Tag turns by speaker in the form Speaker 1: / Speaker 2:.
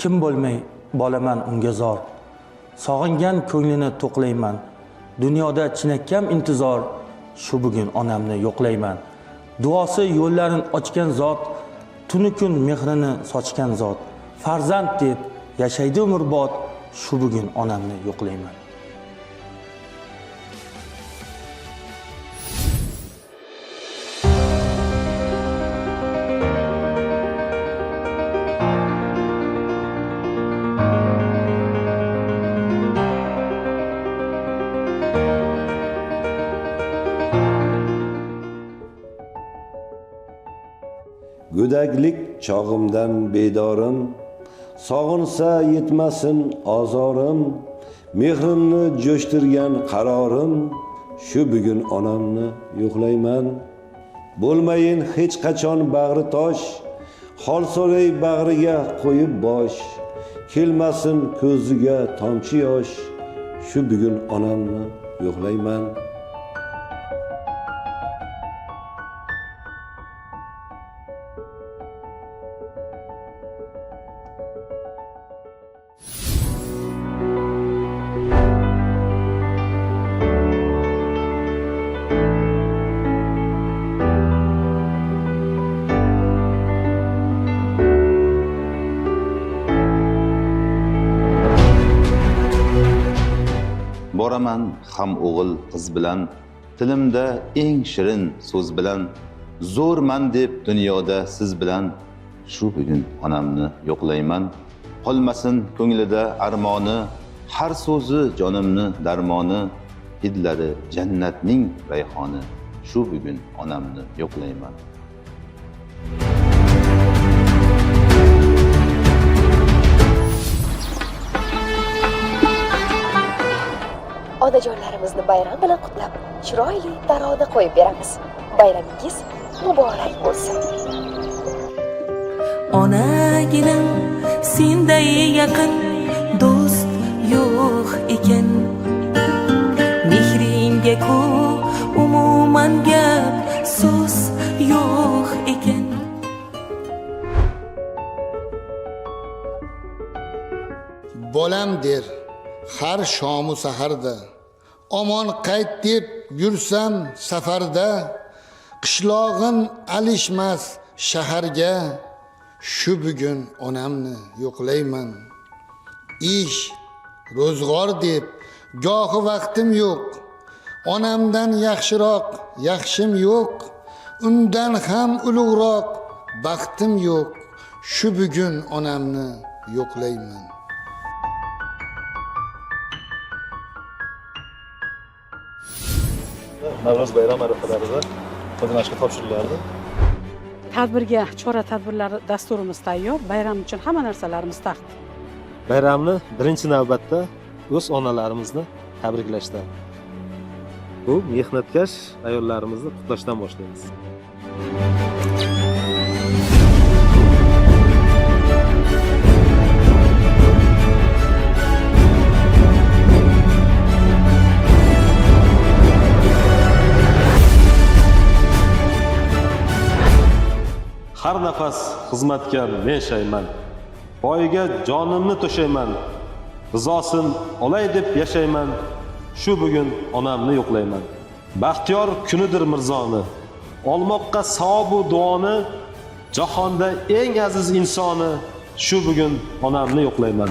Speaker 1: kim bo'lmay bolaman unga zor. Sog'ingan ko'nglini to'qlayman. Dunyoda chinakam intizor, shu bugun onamni yo'qlayman. Duosi yo'llarin ochgan zot, tuni kun mehrini sochgan zot. Farzand deb yashaydi umrbod, shu bugun onamni yo'qlayman.
Speaker 2: Go'daklik chog'imdan bedorim, sog'insa yetmasin ozorim, mehrimni jo'shtirgan qarorim, shu bugun onamni yo'qlayman. Bo'lmayin hech qachon bag'ri tosh, hol so'ray bag'riga qo'yib bosh, kelmasin ko'ziga tomchi yosh, shu bugun onamni yo'qlayman.
Speaker 3: Boraman ham o'g'il qiz bilan, tilimda eng shirin so'z bilan, zo'rman deb dunyoda siz bilan, shu bugun onamni yo'qlayman. Qolmasin ko'nglida armoni, har so'zi jonimni darmoni, hidlari jannatning rayhoni, shu bugun onamni yo'qlayman.
Speaker 4: Onajonlarimizni bayram bilan qutlab, chiroyli tarona qo'yib beramiz. Bayramingiz muborak bo'lsin.
Speaker 5: Onaginim senday yaqin do'st yo'q ekan. Mehringga ku umuman gap so'z yo'q ekan.
Speaker 6: Bolam der har shomu saharda, omon qayt deb yursam safarda, qishlog'in alishmas shaharga, shu bugun onamni yo'qlayman. Ish, ro'zg'or deb gohi vaqtim yo'q, onamdan yaxshiroq yaxshim yo'q, undan ham ulug'roq baxtim yo'q, shu bugun onamni yo'qlayman.
Speaker 7: Navro'z bayram arafalarida foydalanishga topshirilardi.
Speaker 8: Tadbirga chora-tadbirlar dasturimiz tayyor. Bayram uchun hamma narsalarimiz taqdim.
Speaker 7: Bayramni birinchi navbatda o'z onalarimizni tabriklashdan, bu mehnatkash ayollarimizni qutlashdan boshlaymiz. Har nafas xizmatga men shayman, poyiga jonimni to'shayman, rizosin olay deb yashayman, shu bugun onamni yo'qlayman. Baxtiyor kunidir mirzoni, olmoqqa savob u duoni, jahonda eng aziz insoni, shu bugun onamni yo'qlayman.